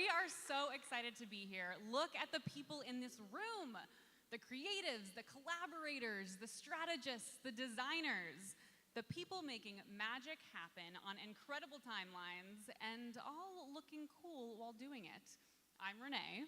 We are so excited to be here. Look at the people in this room. The creatives, the collaborators, the strategists, the designers, the people making magic happen on incredible timelines and all looking cool while doing it. I'm Renee.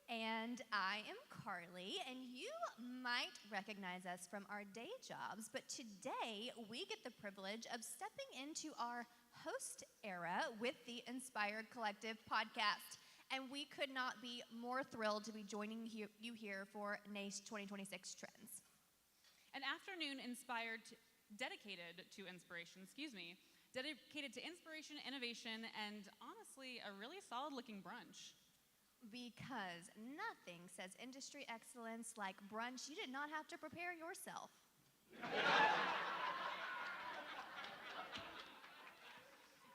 And I am Carly, and you might recognize us from our day jobs, but today we get the privilege of stepping into our host era with the Inspired Collective podcast. And we could not be more thrilled to be joining you here for NACE 2026 Trends. An afternoon dedicated to inspiration, dedicated to inspiration, innovation, and honestly, a really solid looking brunch. Because nothing says industry excellence like brunch you did not have to prepare yourself.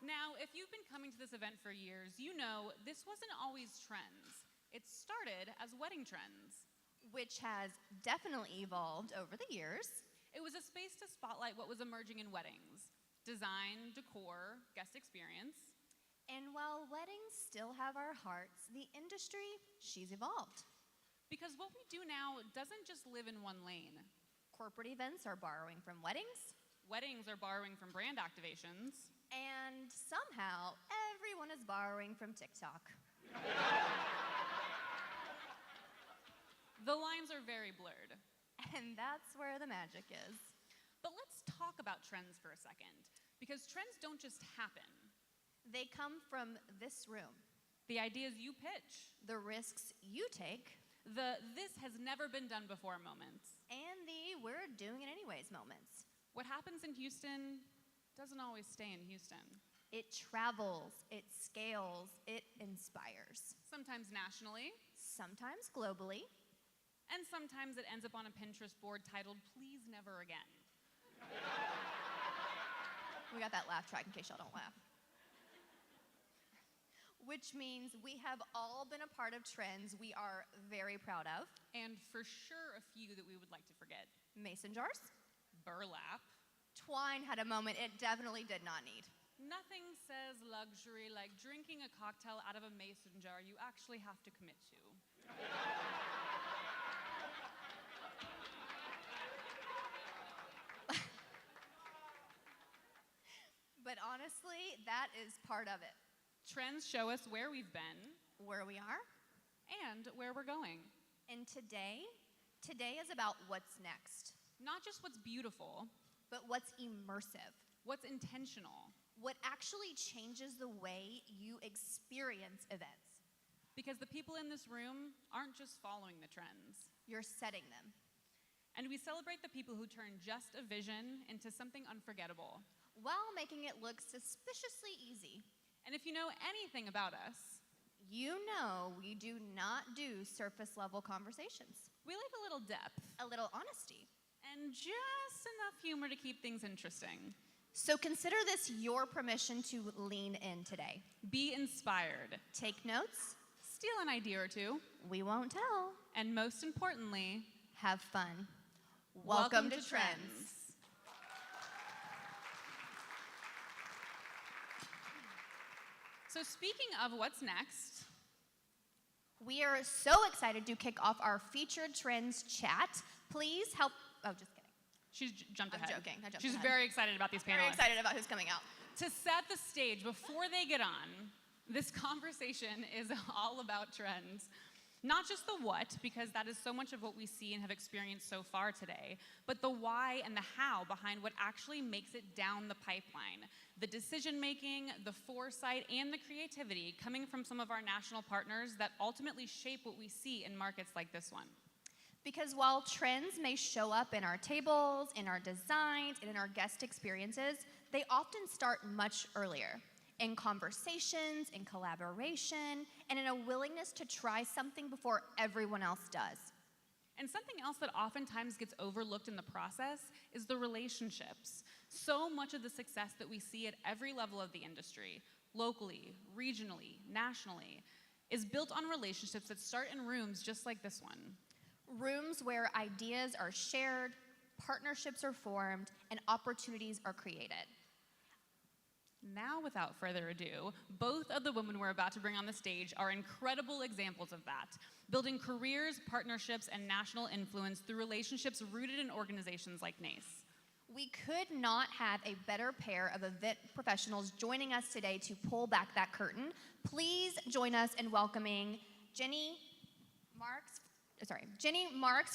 Now, if you've been coming to this event for years, you know this wasn't always trends. It started as wedding trends. Which has definitely evolved over the years. It was a space to spotlight what was emerging in weddings. Design, decor, guest experience. And while weddings still have our hearts, the industry, she's evolved. Because what we do now doesn't just live in one lane. Corporate events are borrowing from weddings. Weddings are borrowing from brand activations. And somehow, everyone is borrowing from TikTok. The lines are very blurred. And that's where the magic is. But let's talk about trends for a second, because trends don't just happen. They come from this room. The ideas you pitch. The risks you take. The this has never been done before moments. And the we're doing it anyways moments. What happens in Houston doesn't always stay in Houston. It travels, it scales, it inspires. Sometimes nationally. Sometimes globally. And sometimes it ends up on a Pinterest board titled, "Please Never Again." We got that laugh track in case y'all don't laugh. Which means we have all been a part of trends we are very proud of. And for sure a few that we would like to forget. Mason jars. Burlap. Twine had a moment it definitely did not need. Nothing says luxury like drinking a cocktail out of a mason jar you actually have to commit to. But honestly, that is part of it. Trends show us where we've been, where we are, and where we're going. And today is about what's next. Not just what's beautiful, but what's immersive. What's intentional. What actually changes the way you experience events. Because the people in this room aren't just following the trends. You're setting them. And we celebrate the people who turn just a vision into something unforgettable. While making it look suspiciously easy. And if you know anything about us, you know we do not do surface level conversations. We like a little depth. A little honesty. And just enough humor to keep things interesting. So consider this your permission to lean in today. Be inspired. Take notes. Steal an idea or two. We won't tell. And most importantly, have fun. Welcome to Trends. So speaking of what's next, we are so excited to kick off our featured trends chat. Please help. Oh, just kidding. She's jumped ahead. I'm joking. She's very excited about these panelists. Very excited about who's coming out. To set the stage before they get on, this conversation is all about trends. Not just the what, because that is so much of what we see and have experienced so far today, but the why and the how behind what actually makes it down the pipeline. The decision-making, the foresight, and the creativity coming from some of our national partners that ultimately shape what we see in markets like this one. Because while trends may show up in our tables, in our designs, and in our guest experiences, they often start much earlier. In conversations, in collaboration, and in a willingness to try something before everyone else does. And something else that oftentimes gets overlooked in the process is the relationships. So much of the success that we see at every level of the industry, locally, regionally, nationally, is built on relationships that start in rooms just like this one. Rooms where ideas are shared, partnerships are formed, and opportunities are created. Now, without further ado, both of the women we're about to bring on the stage are incredible examples of that, building careers, partnerships, and national influence through relationships rooted in organizations like NACE. We could not have a better pair of event professionals joining us today to pull back that curtain. Please join us in welcoming Jenny Marks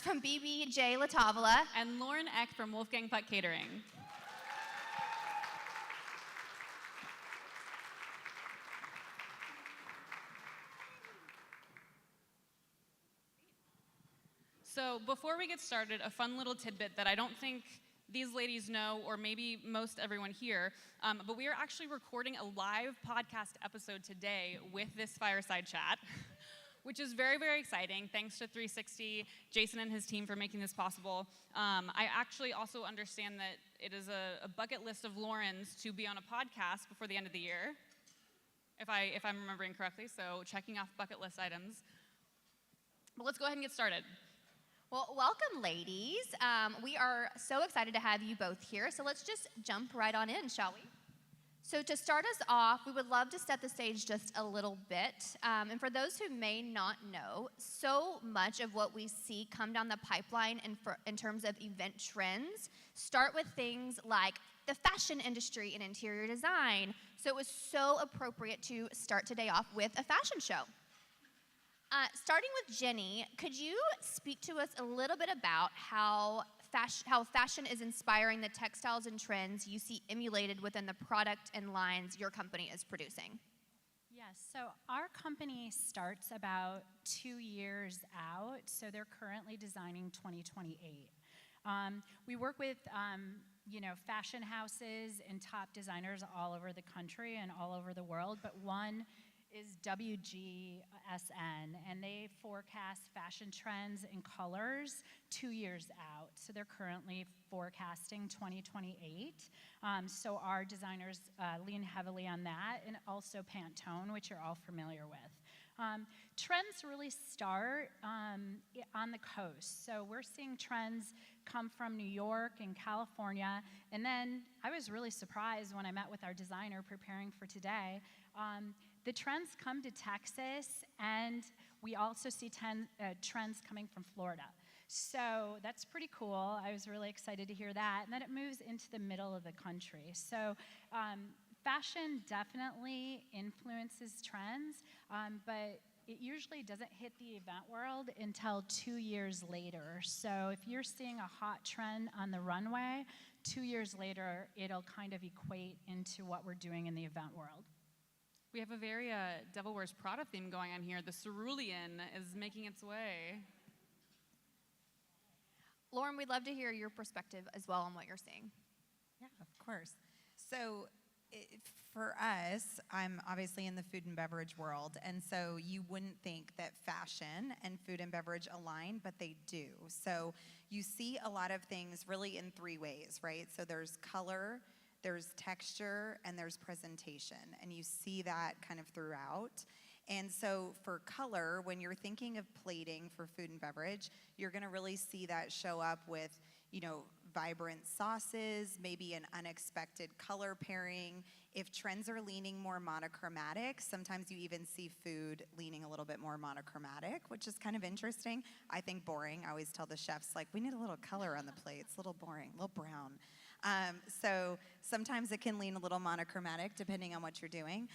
from BBJ Tavola and Lauren Eck from Wolfgang Catering. So before we get started, a fun little tidbit that I don't think these ladies know, or maybe most everyone here, but we are actually recording a live podcast episode today with this fireside chat, which is very, very exciting. Thanks to 360, Jason and his team for making this possible. I actually also understand that it is a bucket list of Lauren's to be on a podcast before the end of the year, if I'm remembering correctly, so checking off bucket list items. But let's go ahead and get started. Well, welcome, ladies. We are so excited to have you both here, so let's just jump right on in, shall we? So to start us off, we would love to set the stage just a little bit. And for those who may not know, so much of what we see come down the pipeline in terms of event trends start with things like the fashion industry and interior design. So it was so appropriate to start today off with a fashion show. Starting with Jenny, could you speak to us a little bit about how fashion is inspiring the textiles and trends you see emulated within the product and lines your company is producing? Yes, so our company starts about 2 years out, so they're currently designing 2028. We work with fashion houses and top designers all over the country and all over the world, but one is WGSN, and they forecast fashion trends and colors 2 years out. So they're currently forecasting 2028. So our designers lean heavily on that, and also Pantone, which you're all familiar with. Trends really start on the coast. So we're seeing trends come from New York and California. And then I was really surprised when I met with our designer preparing for today. The trends come to Texas, and we also see trends coming from Florida. So that's pretty cool. I was really excited to hear that. And then it moves into the middle of the country. So fashion definitely influences trends, but it usually doesn't hit the event world until 2 years later. So if you're seeing a hot trend on the runway, 2 years later, it'll kind of equate into what we're doing in the event world. We have a very Devil Wears Prada theme going on here. The cerulean is making its way. Lauren, we'd love to hear your perspective as well on what you're seeing. Yeah, of course. So for us, I'm obviously in the food and beverage world, and so you wouldn't think that fashion and food and beverage align, but they do. So you see a lot of things really in 3 ways, right? So there's color, there's texture, and there's presentation, and you see that kind of throughout. And so for color, when you're thinking of plating for food and beverage, you're gonna really see that show up with, vibrant sauces, maybe an unexpected color pairing. If trends are leaning more monochromatic, sometimes you even see food leaning a little bit more monochromatic, which is kind of interesting. I think boring. I always tell the chefs, we need a little color on the plate. It's a little boring, a little brown. So sometimes it can lean a little monochromatic depending on what you're doing.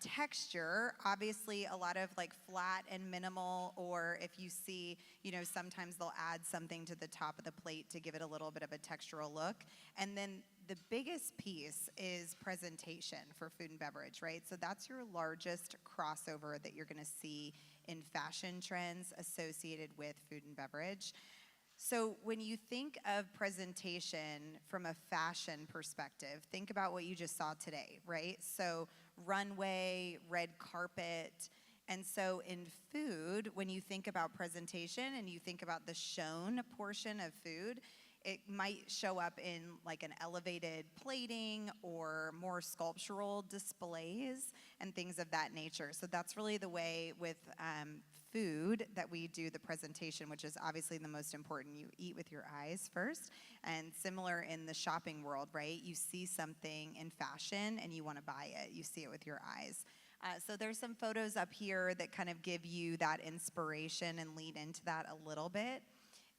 Texture, obviously a lot of flat and minimal, or if you see, sometimes they'll add something to the top of the plate to give it a little bit of a textural look. And then the biggest piece is presentation for food and beverage, right? So that's your largest crossover that you're gonna see in fashion trends associated with food and beverage. So when you think of presentation from a fashion perspective, think about what you just saw today, right? So runway, red carpet. And so in food, when you think about presentation and you think about the shown portion of food, It might show up in like an elevated plating or more sculptural displays and things of that nature. So that's really the way with food that we do the presentation, which is obviously the most important. You eat with your eyes first, and similar in the shopping world, right? You see something in fashion and you want to buy it. You see it with your eyes. So there's some photos up here that kind of give you that inspiration and lead into that a little bit.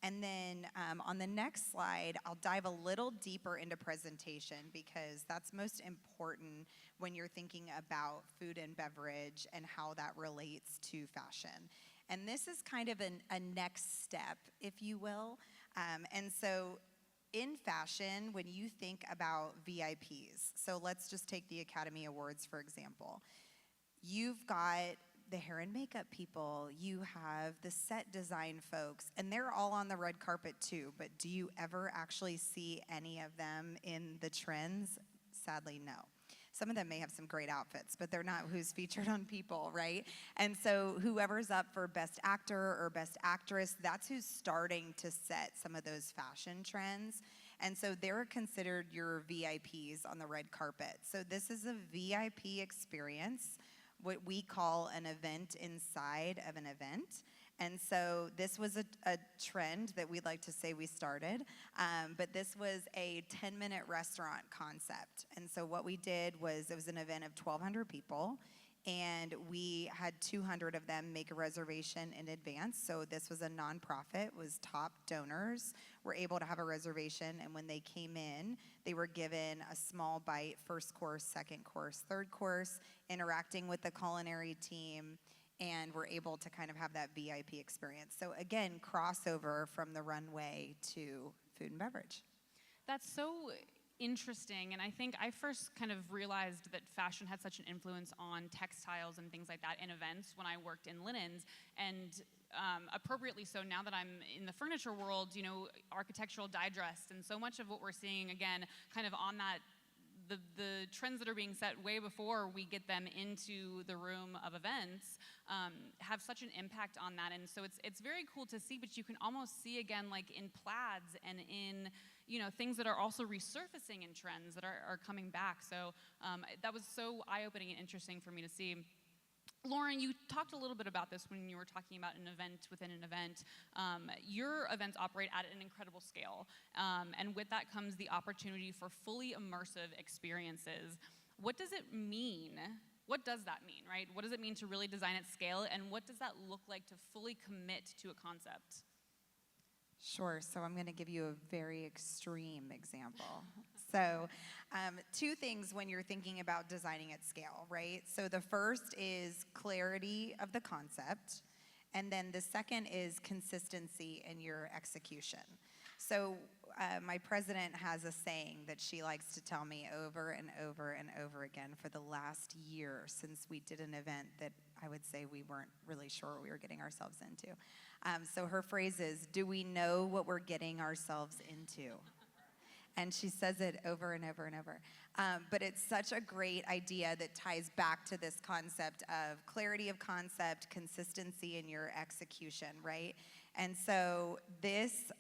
And then on the next slide, I'll dive a little deeper into presentation because that's most important when you're thinking about food and beverage and how that relates to fashion. And this is kind of a next step, if you will. And so in fashion, when you think about VIPs, so let's just take the Academy Awards, for example. You've got the hair and makeup people, you have the set design folks, and they're all on the red carpet too, but do you ever actually see any of them in the trends? Sadly, no. Some of them may have some great outfits, but they're not who's featured on People, right? And so whoever's up for Best Actor or Best Actress, that's who's starting to set some of those fashion trends. And so they're considered your VIPs on the red carpet. So this is a VIP experience, what we call an event inside of an event. And so this was a trend that we'd like to say we started, but this was a 10-minute restaurant concept. And so what we did was, it was an event of 1,200 people, and we had 200 of them make a reservation in advance. So this was a nonprofit, was top donors were able to have a reservation, and when they came in, they were given a small bite, first course, second course, third course, interacting with the culinary team, and we're able to kind of have that VIP experience. So again, crossover from the runway to food and beverage. That's so interesting, and I think I first kind of realized that fashion had such an influence on textiles and things like that in events when I worked in linens, and appropriately so now that I'm in the furniture world, you know, Architectural Digest, and so much of what we're seeing, again, kind of on that, the trends that are being set way before we get them into the room of events have such an impact on that. And so it's very cool to see, but you can almost see again, like in plaids and in, you know, things that are also resurfacing in trends that are coming back. So that was so eye-opening and interesting for me to see. Lauren, you talked a little bit about this when you were talking about an event within an event. Your events operate at an incredible scale, and with that comes the opportunity for fully immersive experiences. What does it mean? What does that mean, right? What does it mean to really design at scale, and what does that look like to fully commit to a concept? Sure, so I'm going to give you a very extreme example. So two things when you're thinking about designing at scale, right? So the first is clarity of the concept, and then the second is consistency in your execution. So my president has a saying that she likes to tell me over and over and over again for the last year since we did an event that I would say we weren't really sure what we were getting ourselves into. So her phrase is, do we know what we're getting ourselves into? And she says it over and over and over. But it's such a great idea that ties back to this concept of clarity of concept, consistency in your execution, right? And so this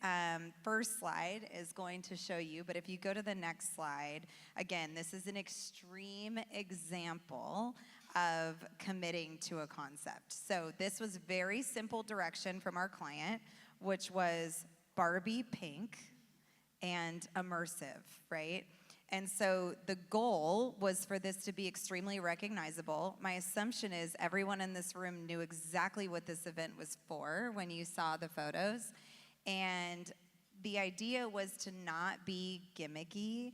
first slide is going to show you, but if you go to the next slide, again, this is an extreme example of committing to a concept. So this was very simple direction from our client, which was Barbie pink and immersive, right? And so the goal was for this to be extremely recognizable. My assumption is everyone in this room knew exactly what this event was for when you saw the photos. And the idea was to not be gimmicky,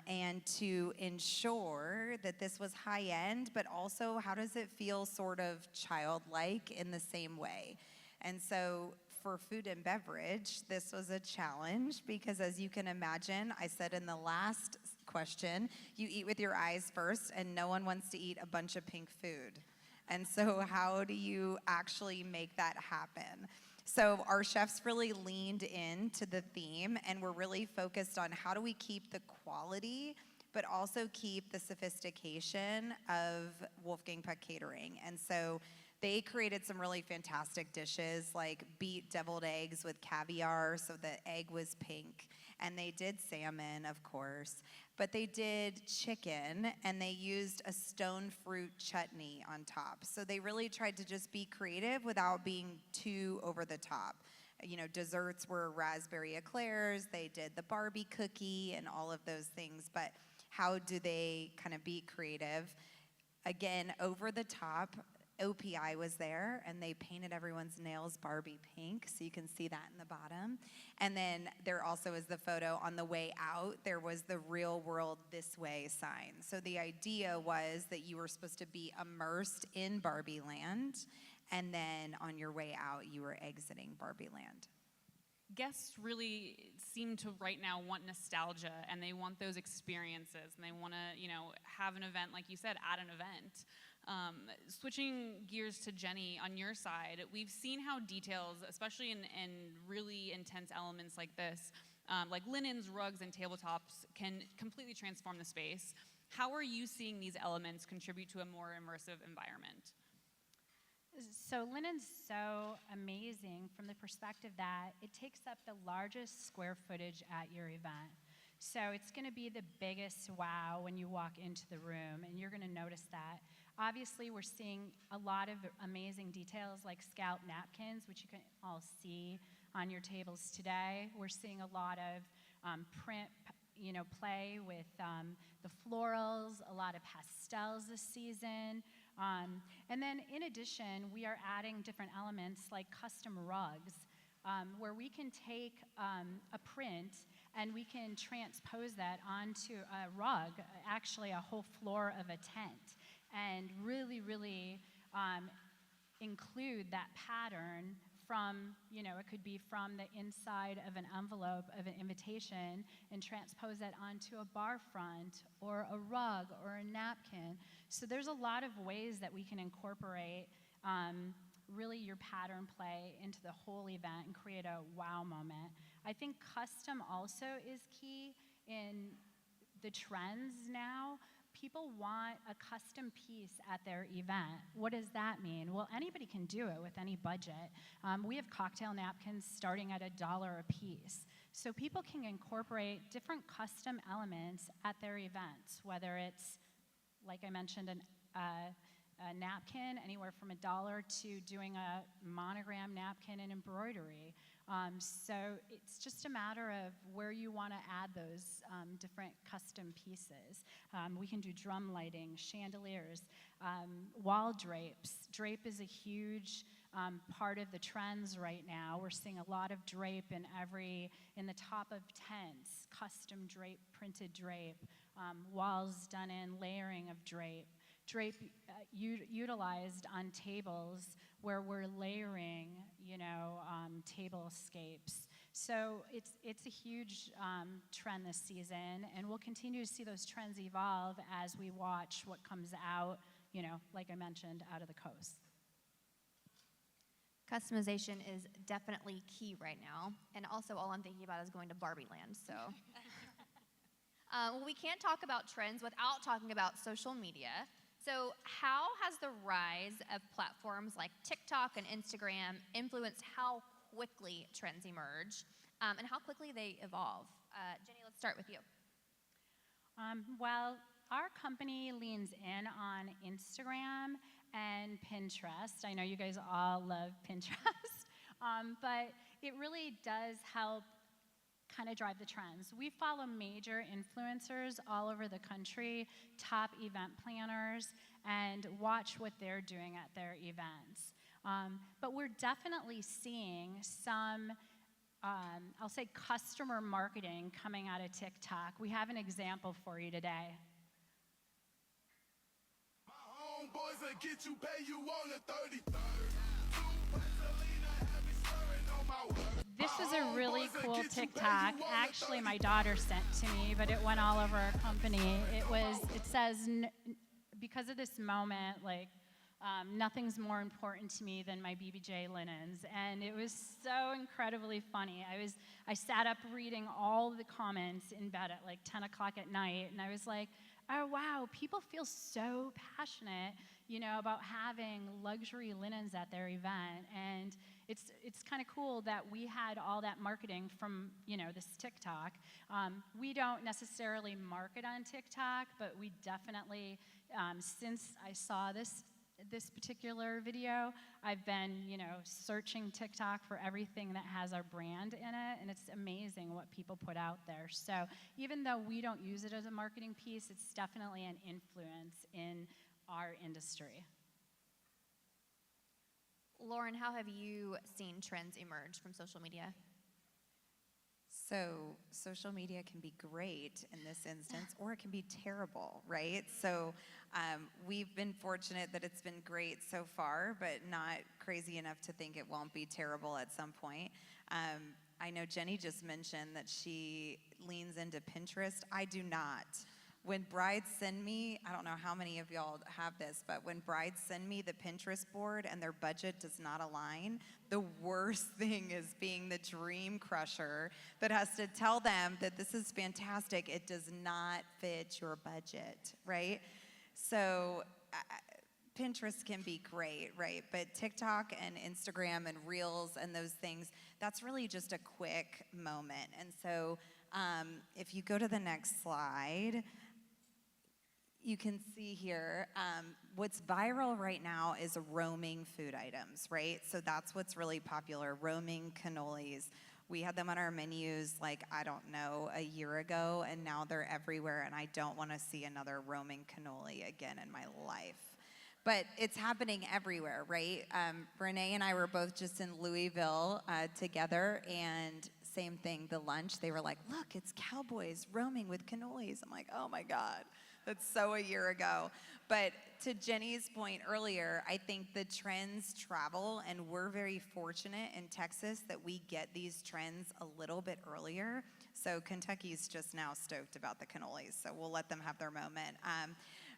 and to ensure that this was high end, but also how does it feel sort of childlike in the same way? And so for food and beverage, this was a challenge because, as you can imagine, I said in the last question, you eat with your eyes first, and no one wants to eat a bunch of pink food. And so how do you actually make that happen? So our chefs really leaned into the theme, and we're really focused on how do we keep the quality, but also keep the sophistication of Wolfgang Catering. And so they created some really fantastic dishes, like beet deviled eggs with caviar, so the egg was pink. And they did salmon, of course. But they did chicken, and they used a stone fruit chutney on top. So they really tried to just be creative without being too over the top. You know, desserts were raspberry eclairs. They did the Barbie cookie and all of those things. But how do they kind of be creative? Again, over the top. OPI was there, and they painted everyone's nails Barbie pink, so you can see that in the bottom. And then there also is the photo on the way out. There was the real world this way sign. So the idea was that you were supposed to be immersed in Barbie land, and then on your way out, you were exiting Barbie land. Guests really seem to right now want nostalgia, and they want those experiences, and they want to, you know, have an event, like you said, at an event. Switching gears to Jenny, on your side, we've seen how details, especially in really intense elements like this, like linens, rugs, and tabletops, can completely transform the space. How are you seeing these elements contribute to a more immersive environment? So linen's so amazing from the perspective that it takes up the largest square footage at your event. So it's going to be the biggest wow when you walk into the room, and you're going to notice that. Obviously, we're seeing a lot of amazing details like scallop napkins, which you can all see on your tables today. We're seeing a lot of print, play with the florals, a lot of pastels this season. And then in addition, we are adding different elements like custom rugs, where we can take a print and we can transpose that onto a rug, actually a whole floor of a tent, and really, really include that pattern from, it could be from the inside of an envelope of an invitation and transpose that onto a bar front or a rug or a napkin. So there's a lot of ways that we can incorporate really your pattern play into the whole event and create a wow moment. I think custom also is key in the trends now. People want a custom piece at their event. What does that mean? Well, anybody can do it with any budget. We have cocktail napkins starting at $1 a piece. So people can incorporate different custom elements at their events, whether it's, like I mentioned, a napkin, anywhere from $1 to doing a monogram napkin and embroidery. So it's just a matter of where you want to add those different custom pieces. We can do drum lighting, chandeliers, wall drapes. Drape is a huge part of the trends right now. We're seeing a lot of drape in the top of tents, custom drape, printed drape, walls done in layering of drape. Drape utilized on tables where we're layering, tablescapes. So it's a huge trend this season, and we'll continue to see those trends evolve as we watch what comes out, like I mentioned, out of the coast. Customization is definitely key right now, and also all I'm thinking about is going to Barbie Land, so. We can't talk about trends without talking about social media. So how has the rise of platforms like TikTok and Instagram influenced how quickly trends emerge and how quickly they evolve? Jenny, let's start with you. Well, our company leans in on Instagram and Pinterest. I know you guys all love Pinterest, but it really does help kind of drive the trends. We follow major influencers all over the country, top event planners, and watch what they're doing at their events. But we're definitely seeing some, I'll say, customer marketing coming out of TikTok. We have an example for you today. My homeboys will get you, pay you on the 33rd. This is a really cool TikTok. Actually, my daughter sent to me, but it went all over our company. It says, because of this moment, nothing's more important to me than my BBJ linens. And it was so incredibly funny. I sat up reading all the comments in bed at 10 o'clock at night, and I was like, oh wow, people feel so passionate about having luxury linens at their event. And it's kind of cool that we had all that marketing from, this TikTok. We don't necessarily market on TikTok, but we definitely, since I saw this particular video, I've been, searching TikTok for everything that has our brand in it, and it's amazing what people put out there. So even though we don't use it as a marketing piece, it's definitely an influence in our industry. Lauren, how have you seen trends emerge from social media? So social media can be great in this instance, or it can be terrible, right? So we've been fortunate that it's been great so far, but not crazy enough to think it won't be terrible at some point. I know Jenny just mentioned that she leans into Pinterest. I do not. When brides send me, I don't know how many of y'all have this, but when brides send me the Pinterest board and their budget does not align, the worst thing is being the dream crusher that has to tell them that this is fantastic. It does not fit your budget, right? So Pinterest can be great, right? But TikTok and Instagram and Reels and those things, that's really just a quick moment. And so if you go to the next slide, you can see here, what's viral right now is roaming food items, right? So that's what's really popular, roaming cannolis. We had them on our menus a year ago, and now they're everywhere, and I don't want to see another roaming cannoli again in my life. But it's happening everywhere, right? Renee and I were both just in Louisville together, and same thing, the lunch, they were like, look, it's cowboys roaming with cannolis. I'm like, oh my God. That's so a year ago. But to Jenny's point earlier, I think the trends travel, and we're very fortunate in Texas that we get these trends a little bit earlier. So Kentucky's just now stoked about the cannolis, so we'll let them have their moment.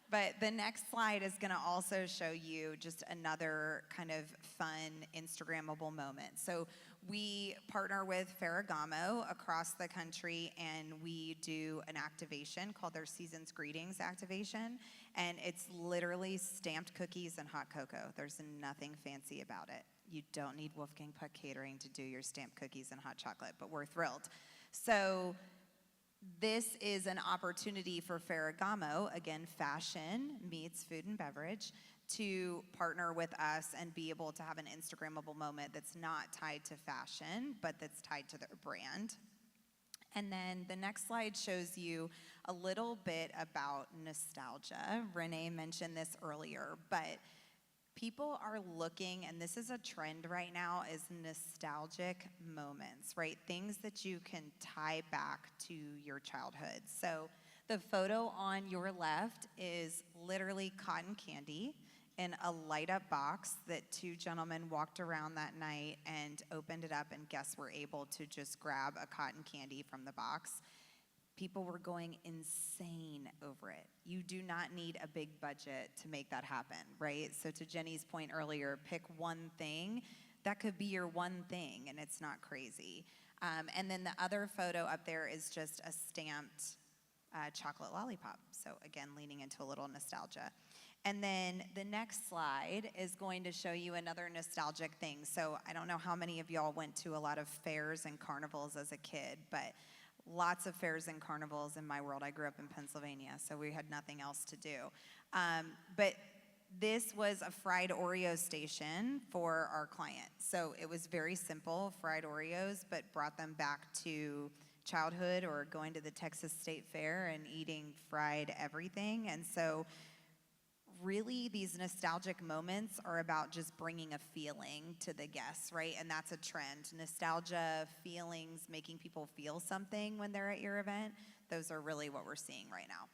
But the next slide is gonna also show you just another kind of fun Instagrammable moment. So we partner with Ferragamo across the country, and we do an activation called their Season's Greetings activation. And it's literally stamped cookies and hot cocoa. There's nothing fancy about it. You don't need Wolfgang Catering to do your stamped cookies and hot chocolate, but we're thrilled. So this is an opportunity for Ferragamo, again, fashion meets food and beverage, to partner with us and be able to have an Instagrammable moment that's not tied to fashion, but that's tied to their brand. And then the next slide shows you a little bit about nostalgia. Renee mentioned this earlier, but people are looking, and this is a trend right now, is nostalgic moments, right? Things that you can tie back to your childhood. So the photo on your left is literally cotton candy in a light up box that two gentlemen walked around that night and opened it up, and guests were able to just grab a cotton candy from the box. People were going insane over it. You do not need a big budget to make that happen, right? So to Jenny's point earlier, pick one thing. That could be your one thing, and it's not crazy. And then the other photo up there is just a stamped chocolate lollipop. So again, leaning into a little nostalgia. And then the next slide is going to show you another nostalgic thing. So I don't know how many of y'all went to a lot of fairs and carnivals as a kid, but lots of fairs and carnivals in my world. I grew up in Pennsylvania, so we had nothing else to do. But this was a fried Oreo station for our client. So it was very simple, fried Oreos, but brought them back to childhood or going to the Texas State Fair and eating fried everything. And so really these nostalgic moments are about just bringing a feeling to the guests, right? And that's a trend. Nostalgia, feelings, making people feel something when they're at your event, those are really what we're seeing right now.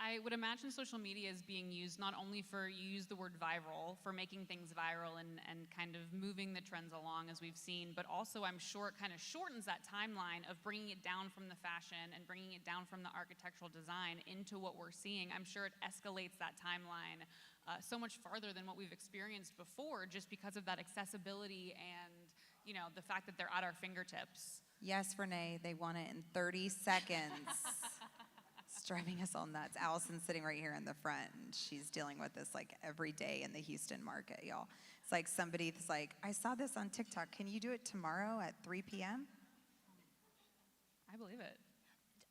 I would imagine social media is being used not only for, you use the word viral, for making things viral and kind of moving the trends along as we've seen, but also I'm sure it kind of shortens that timeline of bringing it down from the fashion and bringing it down from the architectural design into what we're seeing. I'm sure it escalates that timeline so much farther than what we've experienced before, just because of that accessibility and the fact that they're at our fingertips. Yes, Renee, they want it in 30 seconds. It's driving us all nuts. Allison's sitting right here in the front, and she's dealing with this like every day in the Houston market, y'all. It's like somebody's like, I saw this on TikTok. Can you do it tomorrow at 3 p.m.? I believe it.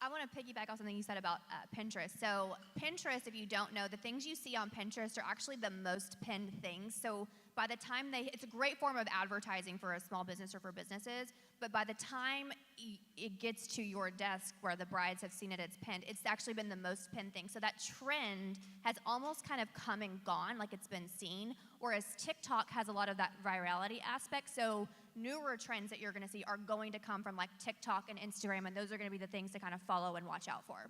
I want to piggyback on something you said about Pinterest. So Pinterest, if you don't know, the things you see on Pinterest are actually the most pinned things. So by the time it's a great form of advertising for a small business or for businesses, but by the time it gets to your desk where the brides have seen it, it's pinned, it's actually been the most pinned thing. So that trend has almost kind of come and gone, like it's been seen, whereas TikTok has a lot of that virality aspect. So newer trends that you're going to see are going to come from like TikTok and Instagram, and those are going to be the things to kind of follow and watch out for.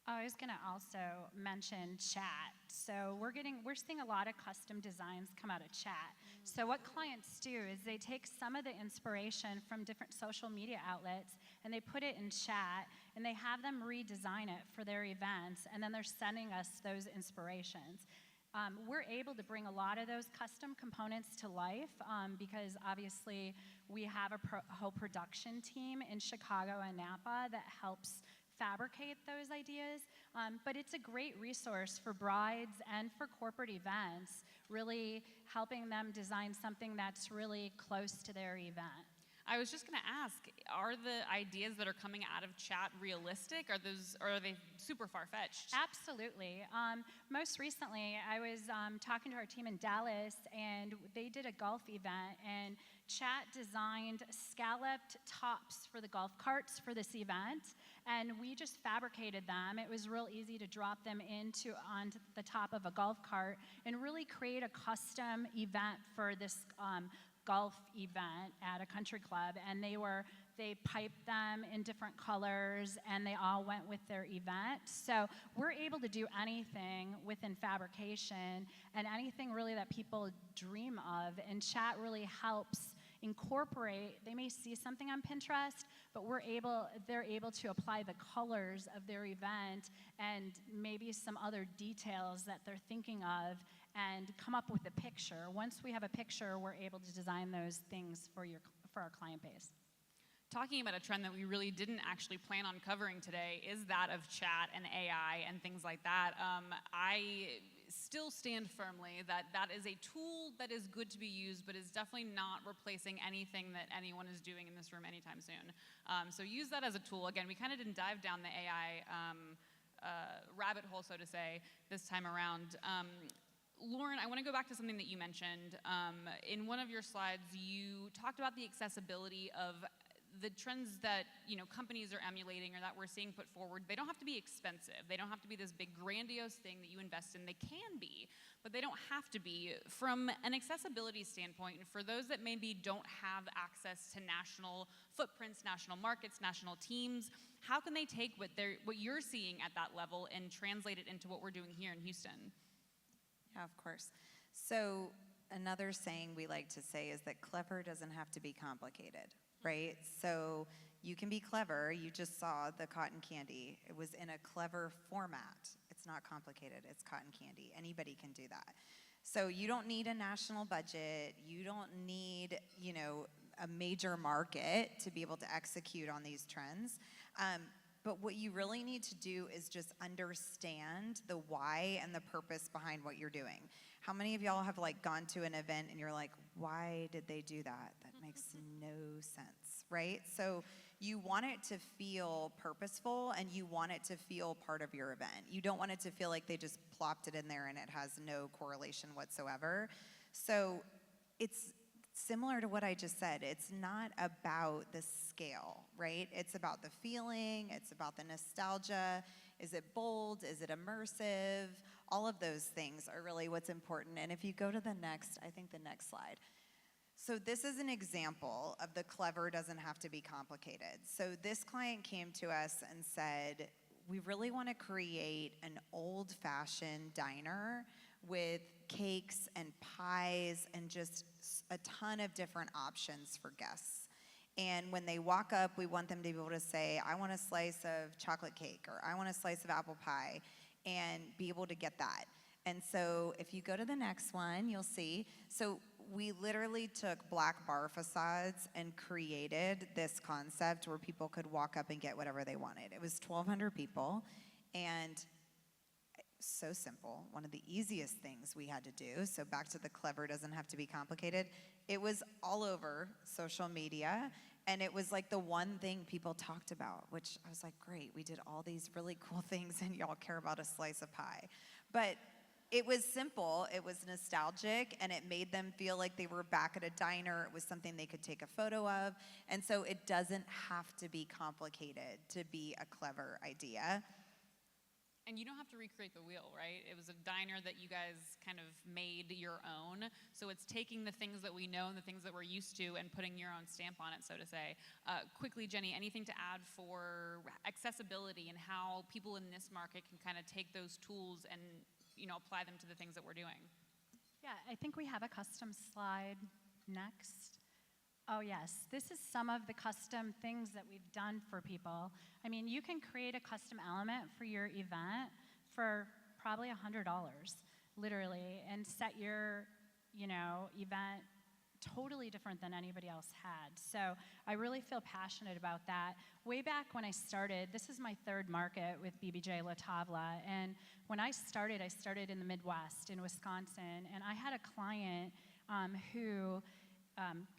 I was going to also mention chat. So we're seeing a lot of custom designs come out of chat. So what clients do is they take some of the inspiration from different social media outlets and they put it in chat and they have them redesign it for their events, and then they're sending us those inspirations. We're able to bring a lot of those custom components to life because obviously we have a whole production team in Chicago and Napa that helps fabricate those ideas, but it's a great resource for brides and for corporate events, really helping them design something that's really close to their event. I was just going to ask, are the ideas that are coming out of chat realistic? Or are they super far-fetched? Absolutely. Most recently, I was talking to our team in Dallas, and they did a golf event, and chat designed scalloped tops for the golf carts for this event, and we just fabricated them. It was real easy to drop them onto the top of a golf cart and really create a custom event for this golf event at a country club, and they piped them in different colors, and they all went with their event. So we're able to do anything within fabrication and anything really that people dream of, and chat really helps incorporate. They may see something on Pinterest, but they're able to apply the colors of their event and maybe some other details that they're thinking of and come up with a picture. Once we have a picture, we're able to design those things for our client base. Talking about a trend that we really didn't actually plan on covering today is that of chat and AI and things like that. I still stand firmly that that is a tool that is good to be used, but is definitely not replacing anything that anyone is doing in this room anytime soon. So use that as a tool. Again, we kind of didn't dive down the AI rabbit hole, so to say, this time around. Lauren, I want to go back to something that you mentioned. In one of your slides, you talked about the accessibility of the trends that companies are emulating or that we're seeing put forward. They don't have to be expensive. They don't have to be this big grandiose thing that you invest in. They can be, but they don't have to be. From an accessibility standpoint, and for those that maybe don't have access to national footprints, national markets, national teams, how can they take what you're seeing at that level and translate it into what we're doing here in Houston? Yeah, of course. So another saying we like to say is that clever doesn't have to be complicated, right? So you can be clever. You just saw the cotton candy. It was in a clever format. It's not complicated. It's cotton candy. Anybody can do that. So you don't need a national budget. You don't need, a major market to be able to execute on these trends. But what you really need to do is just understand the why and the purpose behind what you're doing. How many of y'all have gone to an event and you're like, why did they do that? That makes no sense, right? So you want it to feel purposeful and you want it to feel part of your event. You don't want it to feel like they just plopped it in there and it has no correlation whatsoever. So it's similar to what I just said. It's not about the scale, right? It's about the feeling. It's about the nostalgia. Is it bold? Is it immersive? All of those things are really what's important. And if you go to the next slide. So this is an example of the clever doesn't have to be complicated. So this client came to us and said, we really want to create an old-fashioned diner with cakes and pies and just a ton of different options for guests. And when they walk up, we want them to be able to say, I want a slice of chocolate cake, or I want a slice of apple pie, and be able to get that. And so if you go to the next one, you'll see. So we literally took black bar facades and created this concept where people could walk up and get whatever they wanted. It was 1,200 people, and so simple. One of the easiest things we had to do, so back to the clever doesn't have to be complicated, it was all over social media, and it was like the one thing people talked about, which I was like, great, we did all these really cool things and y'all care about a slice of pie. But it was simple, it was nostalgic, and it made them feel like they were back at a diner. It was something they could take a photo of, and so it doesn't have to be complicated to be a clever idea. And you don't have to recreate the wheel, right? It was a diner that you guys kind of made your own. So it's taking the things that we know and the things that we're used to and putting your own stamp on it, so to say. Quickly, Jenny, anything to add for accessibility and how people in this market can kind of take those tools and, you know, apply them to the things that we're doing? Yeah, I think we have a custom slide next. Oh yes, this is some of the custom things that we've done for people. I mean, you can create a custom element for your event for probably $100, literally, and set your, you know, event totally different than anybody else had. So I really feel passionate about that. Way back when I started, this is my third market with BBJ La Tavola, and when I started in the Midwest in Wisconsin, and I had a client who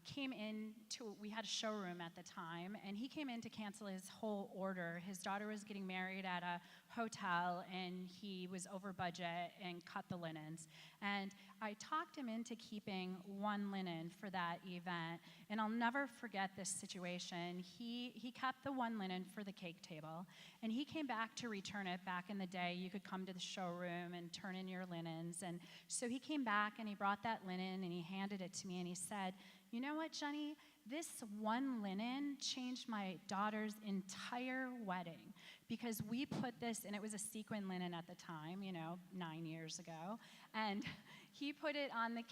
came in to, we had a showroom at the time, and he came in to cancel his whole order. His daughter was getting married at a hotel, and he was over budget and cut the linens. And I talked him into keeping one linen for that event, and I'll never forget this situation. He kept the one linen for the cake table, and he came back to return it. Back in the day, you could come to the showroom and turn in your linens, and so he came back and he brought that linen and he handed it to me and he said, "You know what, Jenny? This one linen changed my daughter's entire wedding because we put this," and it was a sequin linen at the time, you know, 9 years ago, and he put it on the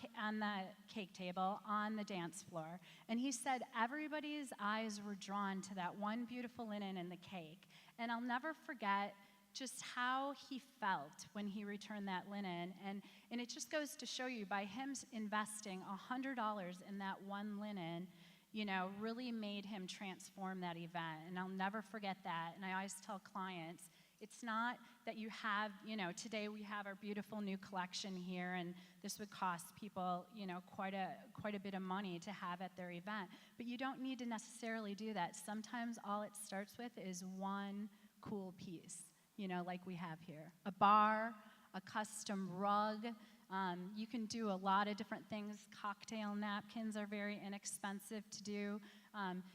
cake table on the dance floor, and he said everybody's eyes were drawn to that one beautiful linen and the cake, and I'll never forget just how he felt when he returned that linen. And it just goes to show you, by him investing $100 in that one linen, you know, really made him transform that event. And I'll never forget that. And I always tell clients, it's not that you have, you know, today we have our beautiful new collection here, and this would cost people, you know, quite a bit of money to have at their event. But you don't need to necessarily do that. Sometimes all it starts with is one cool piece, you know, like we have here. A bar, a custom rug. You can do a lot of different things. Cocktail napkins are very inexpensive to do.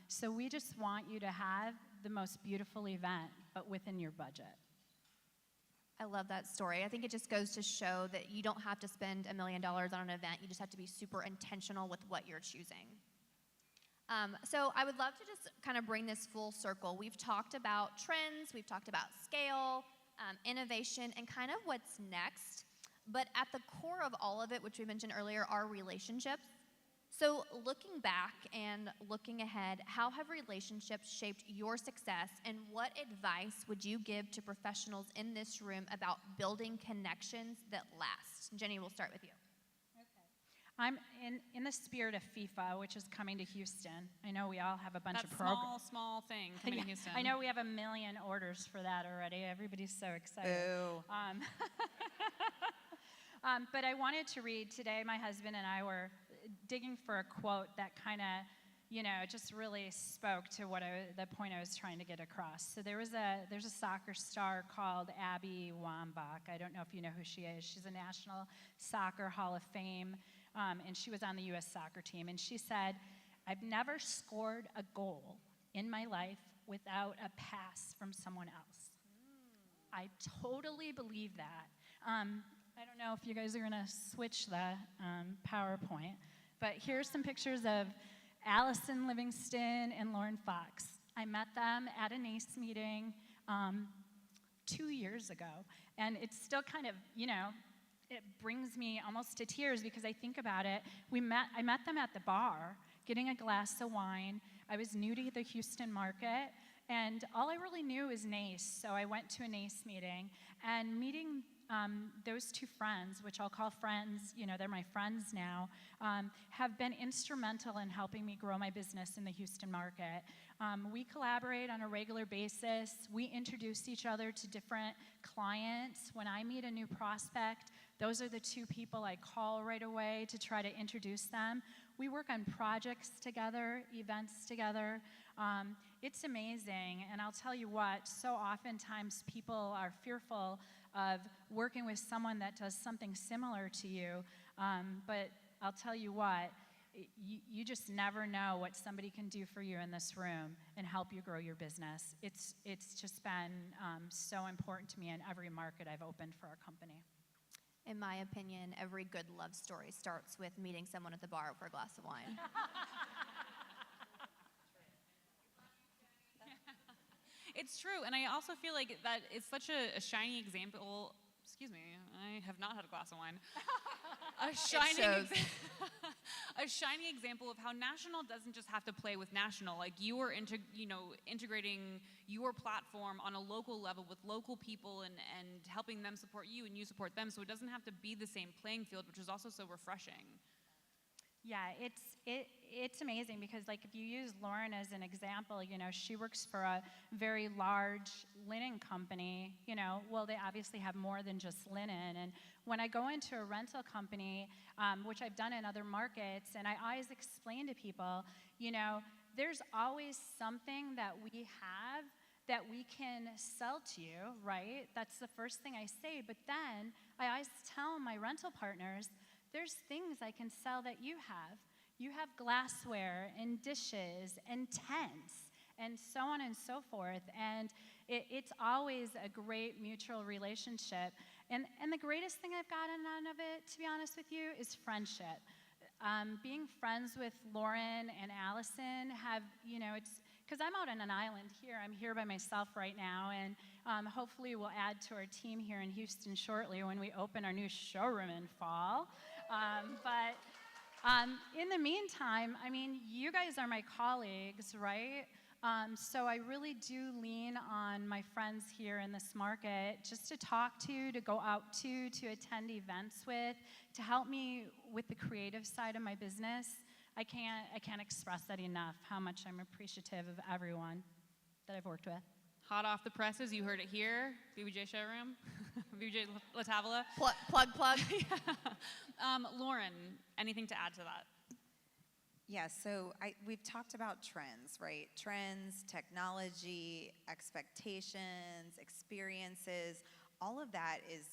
So we just want you to have the most beautiful event, but within your budget. I love that story. I think it just goes to show that you don't have to spend $1 million on an event. You just have to be super intentional with what you're choosing. So I would love to just kind of bring this full circle. We've talked about trends, we've talked about scale, innovation, and kind of what's next. But at the core of all of it, which we mentioned earlier, are relationships. So looking back and looking ahead, how have relationships shaped your success, and what advice would you give to professionals in this room about building connections that last? Jenny, we'll start with you. I'm in the spirit of FIFA, which is coming to Houston. I know we all have a bunch of programs. Small thing coming to Houston. I know we have 1 million orders for that already. Everybody's so excited. Boo. But I wanted to read today. My husband and I were digging for a quote that kind of, you know, just really spoke to the point I was trying to get across. So there's a soccer star called Abby Wambach. I don't know if you know who she is. She's a National Soccer Hall of Fame. And she was on the U.S. soccer team, and she said, "I've never scored a goal in my life without a pass from someone else." I totally believe that. I don't know if you guys are going to switch the PowerPoint, but here's some pictures of Allison Livingston and Lauren Fox. I met them at a NACE meeting 2 years ago, and it's still kind of, you know, it brings me almost to tears because I think about it. I met them at the bar, getting a glass of wine. I was new to the Houston market, and all I really knew was NACE, so I went to a NACE meeting, and meeting those two friends, which I'll call friends, they're my friends now, have been instrumental in helping me grow my business in the Houston market. We collaborate on a regular basis. We introduce each other to different clients. When I meet a new prospect, those are the two people I call right away to try to introduce them. We work on projects together, events together. It's amazing, and I'll tell you what, so oftentimes people are fearful of working with someone that does something similar to you, but I'll tell you what, you just never know what somebody can do for you in this room and help you grow your business. It's just been so important to me in every market I've opened for our company. In my opinion, every good love story starts with meeting someone at the bar for a glass of wine. It's true, and I also feel like that it's such a shiny example. Excuse me, I have not had a glass of wine. A shining example of how national doesn't just have to play with national. Like you are integrating your platform on a local level with local people and helping them support you and you support them. So it doesn't have to be the same playing field, which is also so refreshing. Yeah, it's amazing because like if you use Lauren as an example, she works for a very large linen company, well, they obviously have more than just linen. And when I go into a rental company, which I've done in other markets, and I always explain to people, there's always something that we have that we can sell to you, right? That's the first thing I say. But then I always tell my rental partners, there's things I can sell that you have. You have glassware and dishes and tents and so on and so forth. And it's always a great mutual relationship. And the greatest thing I've gotten out of it, to be honest with you, is friendship. Being friends with Lauren and Allison it's because I'm out on an island here. I'm here by myself right now, and hopefully we'll add to our team here in Houston shortly when we open our new showroom in fall. But in the meantime, you guys are my colleagues, right? So I really do lean on my friends here in this market just to talk to go out to attend events with, to help me with the creative side of my business. I can't express that enough, how much I'm appreciative of everyone that I've worked with. Hot off the presses, you heard it here, BBJ Showroom, BBJ Tavola. Plug. Lauren, anything to add to that? Yeah, so we've talked about trends, right? Trends, technology, expectations, experiences, all of that is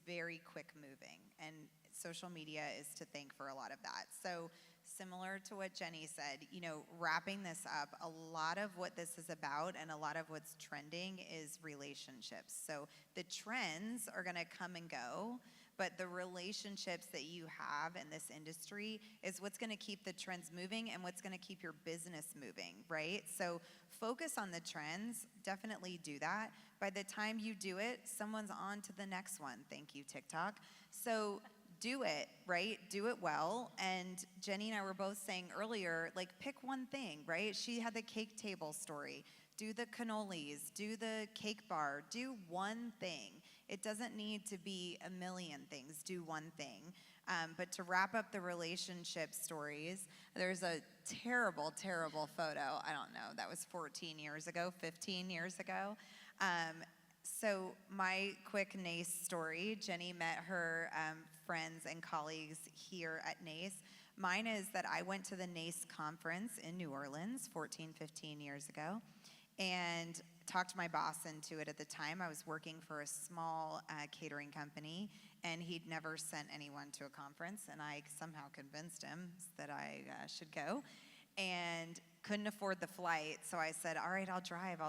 very quick moving, and social media is to thank for a lot of that. So similar to what Jenny said, wrapping this up, a lot of what this is about and a lot of what's trending is relationships. So the trends are going to come and go, but the relationships that you have in this industry is what's going to keep the trends moving and what's going to keep your business moving, right? So focus on the trends, definitely do that. By the time you do it, someone's on to the next one. Thank you, TikTok. So do it, right? Do it well. And Jenny and I were both saying earlier, like pick one thing, right? She had the cake table story. Do the cannolis, do the cake bar, do one thing. It doesn't need to be a million things, do one thing. But to wrap up the relationship stories, there's a terrible, terrible photo. I don't know, that was 14 years ago, 15 years ago. So my quick NACE story, Jenny met her friends and colleagues here at NACE. Mine is that I went to the NACE conference in New Orleans 14, 15 years ago and talked my boss into it at the time. I was working for a small catering company, and he'd never sent anyone to a conference, and I somehow convinced him that I should go and couldn't afford the flight, so I said, all right, I'll drive.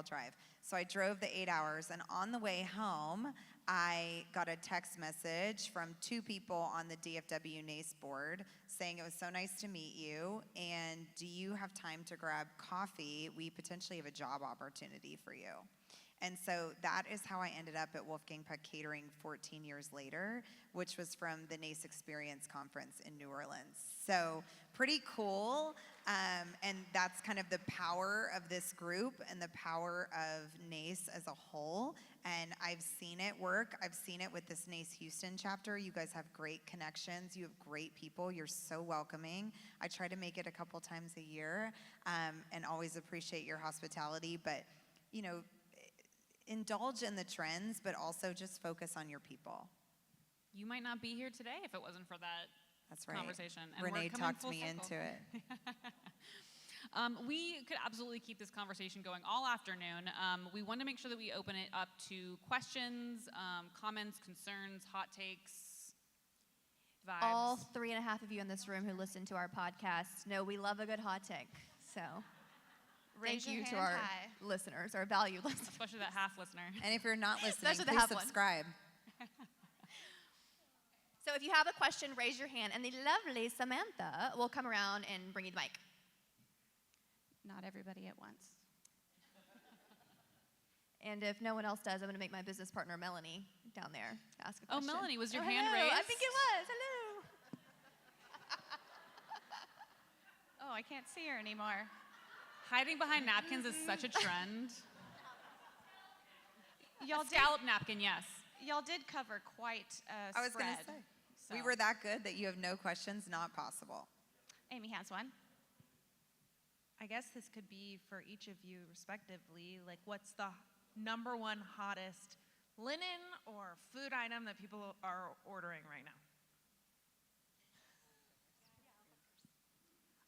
So I drove the 8 hours, and on the way home, I got a text message from two people on the DFW NACE board saying it was so nice to meet you, and do you have time to grab coffee? We potentially have a job opportunity for you. And so that is how I ended up at Wolfgang Catering 14 years later, which was from the NACE Experience Conference in New Orleans. So pretty cool. And that's kind of the power of this group and the power of NACE as a whole. And I've seen it work. I've seen it with this NACE Houston chapter. You guys have great connections. You have great people. You're so welcoming. I try to make it a couple times a year, and always appreciate your hospitality. But, you know, indulge in the trends, but also just focus on your people. You might not be here today if it wasn't for that That's right. conversation. And Renee we're coming talked full me circle. into it. We could absolutely keep this conversation going all afternoon. We want to make sure that we open it up to questions, comments, concerns, hot takes, vibes. All 3.5 of you in this room who listen to our podcast know we love a good hot take. So Raise thank your you to hand our high. listeners, our valued listeners. Especially that half listener. And if you're not listening, Especially the please half one. subscribe. So if you have a question, raise your hand, and the lovely Samantha will come around and bring you the mic. Not everybody at once. And if no one else does, I'm going to make my business partner, Melanie, down there ask a Oh, question. Melanie, was your Oh, hand hello. raised? I think it was. Hello. Oh, I can't see her anymore. Hiding behind napkins is such a trend. Y'all did, Scallop napkin, yes. y'all did cover quite a I was going spread. to say. So. We were that good that you have no questions, not possible. Amy has one. I guess this could be for each of you respectively. Like, what's the number one hottest linen or food item that people are ordering right now?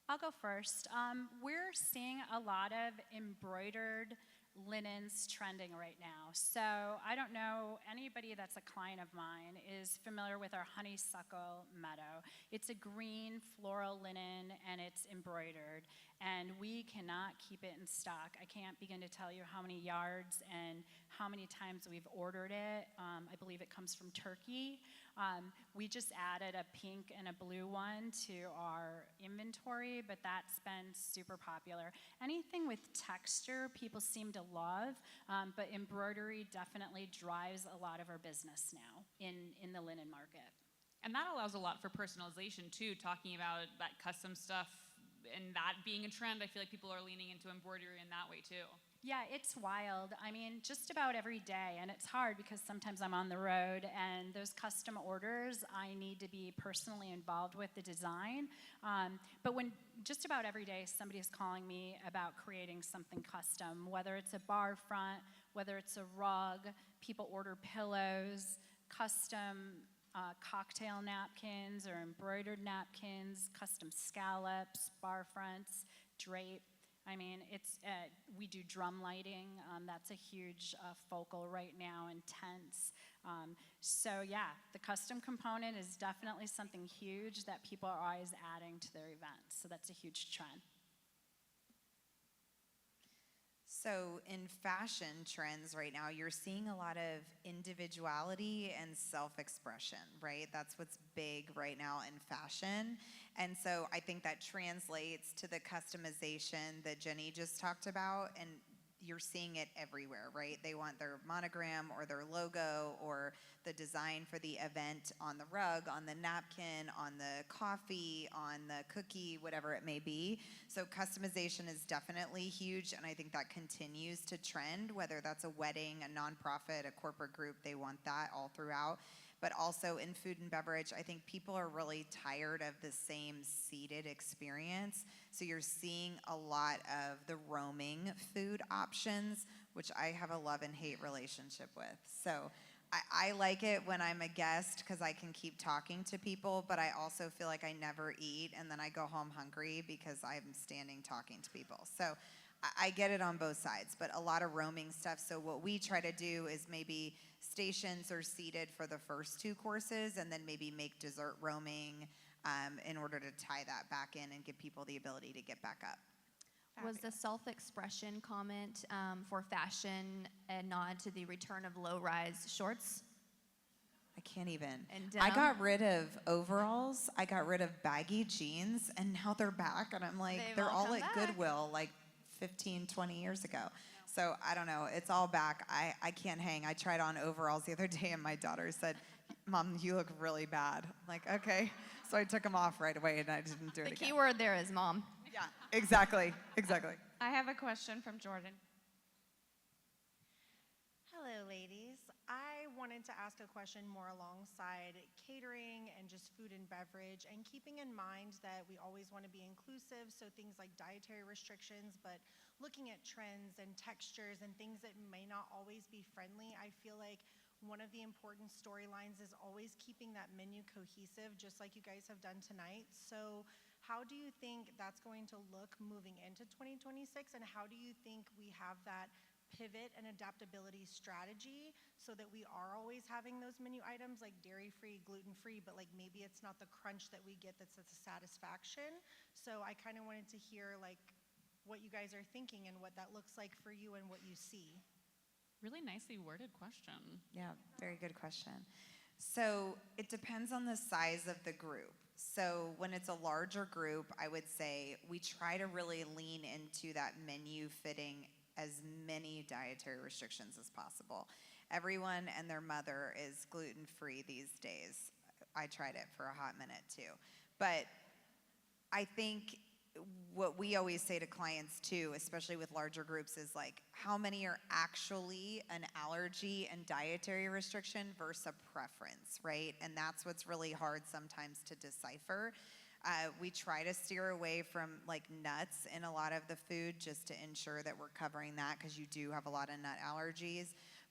I'll go first. We're seeing a lot of embroidered linens trending right now. So I don't know, anybody that's a client of mine is familiar with our honeysuckle meadow. It's a green floral linen and it's embroidered, and we cannot keep it in stock. I can't begin to tell you how many yards and how many times we've ordered it. I believe it comes from Turkey. We just added a pink and a blue one to our inventory, but that's been super popular. Anything with texture, people seem to love, but embroidery definitely drives a lot of our business now in the linen market. And that allows a lot for personalization too, talking about that custom stuff and that being a trend. I feel like people are leaning into embroidery in that way too. Yeah, it's wild. I mean, just about every day, and it's hard because sometimes I'm on the road, and those custom orders, I need to be personally involved with the design. But when just about every day somebody is calling me about creating something custom, whether it's a bar front, whether it's a rug, people order pillows, custom cocktail napkins or embroidered napkins, custom scallops, bar fronts, drape. I mean, it's we do drum lighting. That's a huge focal right now, and tents. So yeah, the custom component is definitely something huge that people are always adding to their events. So that's a huge trend. So in fashion trends right now, you're seeing a lot of individuality and self-expression, right? That's what's big right now in fashion. And so I think that translates to the customization that Jenny just talked about, and you're seeing it everywhere, right? They want their monogram or their logo or the design for the event on the rug, on the napkin, on the coffee, on the cookie, whatever it may be. So customization is definitely huge, and I think that continues to trend, whether that's a wedding, a nonprofit, a corporate group, they want that all throughout. But also in food and beverage, I think people are really tired of the same seated experience. So you're seeing a lot of the roaming food options, which I have a love and hate relationship with. So I like it when I'm a guest because I can keep talking to people, but I also feel like I never eat and then I go home hungry because I'm standing talking to people. So I get it on both sides, but a lot of roaming stuff. So what we try to do is maybe stations are seated for the first 2 courses and then maybe make dessert roaming in order to tie that back in and give people the ability to get back up. Was the self-expression comment for fashion a nod to the return of low-rise shorts? I can't even. And I denim? got rid of overalls. I got rid of baggy jeans, and now they're back. And I'm like, They've they're all all come at back. Goodwill like 15, 20 years ago. So I don't know. It's all back. I can't hang. I tried on overalls the other day, and my daughter said, "Mom, you look really bad." I'm like, okay. So I took them off right away, and I didn't do it The again. key word there is mom. Yeah, exactly. I have a question from Jordan. Hello, ladies. I wanted to ask a question more alongside catering and just food and beverage, and keeping in mind that we always want to be inclusive, so things like dietary restrictions, but looking at trends and textures and things that may not always be friendly. I feel like one of the important storylines is always keeping that menu cohesive, just like you guys have done tonight. So how do you think that's going to look moving into 2026, and how do you think we have that pivot and adaptability strategy so that we are always having those menu items like dairy-free, gluten-free, but like maybe it's not the crunch that we get that's a satisfaction. So I kind of wanted to hear like what you guys are thinking and what that looks like for you and what you see. Really nicely worded question. Yeah, very good question. So it depends on the size of the group. So when it's a larger group, I would say we try to really lean into that menu fitting as many dietary restrictions as possible. Everyone and their mother is gluten-free these days. I tried it for a hot minute too. But I think what we always say to clients too, especially with larger groups, is like how many are actually an allergy and dietary restriction versus a preference, right? And that's what's really hard sometimes to decipher. We try to steer away from like nuts in a lot of the food just to ensure that we're covering that, because you do have a lot of nut allergies.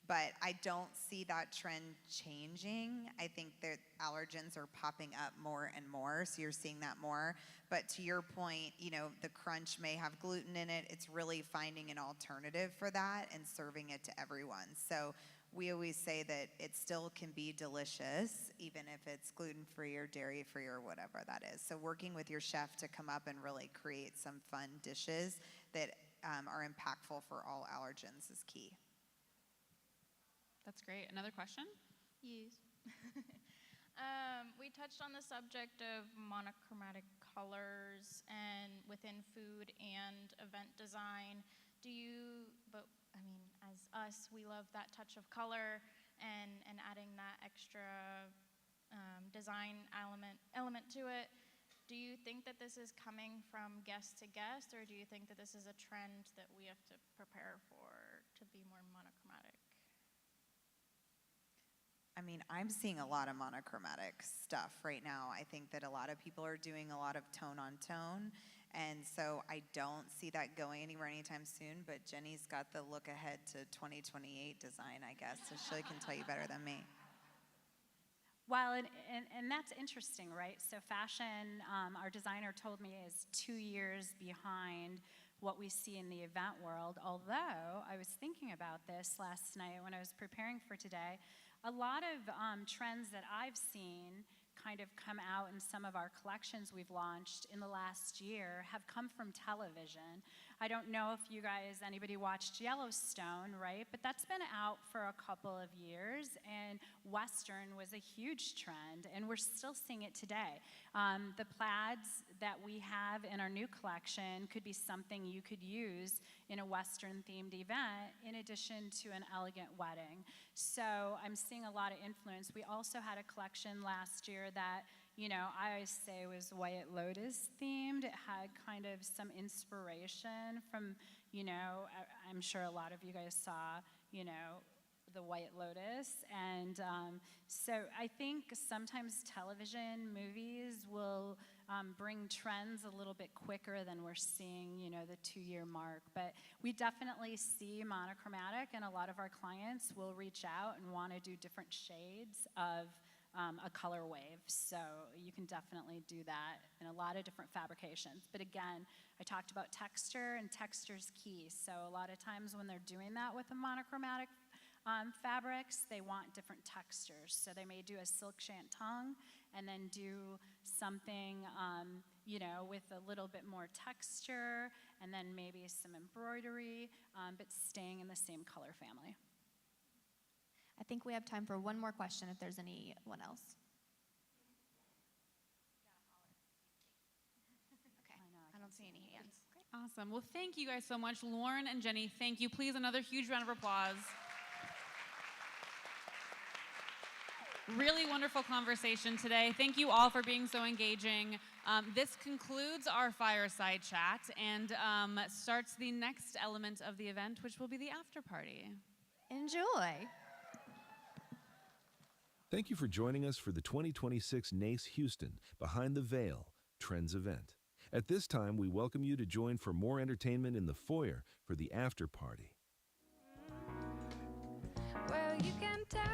But I don't see that trend changing. I think that allergens are popping up more and more, so you're seeing that more. But to your point, you know, the crunch may have gluten in it. It's really finding an alternative for that and serving it to everyone. So we always say that it still can be delicious, even if it's gluten-free or dairy-free or whatever that is. So working with your chef to come up and really create some fun dishes that are impactful for all allergens is key. That's great. Another question? Yes. We touched on the subject of monochromatic colors and within food and event design. I mean, as us, we love that touch of color and adding that extra design element to it. Do you think that this is coming from guest to guest, or do you think that this is a trend that we have to prepare for to be more monochromatic? I mean, I'm seeing a lot of monochromatic stuff right now. I think that a lot of people are doing a lot of tone on tone. And so I don't see that going anywhere anytime soon, but Jenny's got the look ahead to 2028 design, I guess, so she can tell you better than me. Well, and that's interesting, right? So fashion, our designer told me, is 2 years behind what we see in the event world. Although I was thinking about this last night when I was preparing for today, a lot of trends that I've seen kind of come out in some of our collections we've launched in the last year have come from television. I don't know if you guys, anybody watched Yellowstone, right? But that's been out for a couple of years, and Western was a huge trend, and we're still seeing it today. The plaids that we have in our new collection could be something you could use in a Western-themed event in addition to an elegant wedding. So I'm seeing a lot of influence. We also had a collection last year that, you know, I always say was White Lotus themed. It had kind of some inspiration from, you know, I'm sure a lot of you guys saw, you know, the White Lotus. And so I think sometimes television movies will bring trends a little bit quicker than we're seeing, you know, the 2-year mark. But we definitely see monochromatic, and a lot of our clients will reach out and want to do different shades of a color wave. So you can definitely do that in a lot of different fabrications. But again, I talked about texture, and texture's key. So a lot of times when they're doing that with the monochromatic fabrics, they want different textures. So they may do a silk shantung and then do something, you know, with a little bit more texture, and then maybe some embroidery, but staying in the same color family. I think we have time for one more question if there's anyone else. Okay, I don't see any hands. Awesome. Well, thank you guys so much. Lauren and Jenny, thank you. Please, another huge round of applause. Really wonderful conversation today. Thank you all for being so engaging. This concludes our fireside chat and starts the next element of the event, which will be the after party. Enjoy. Thank you for joining us for the 2026 NACE Houston Behind the Veil Trends event. At this time, we welcome you to join for more entertainment in the foyer for the after party. Well, you can tell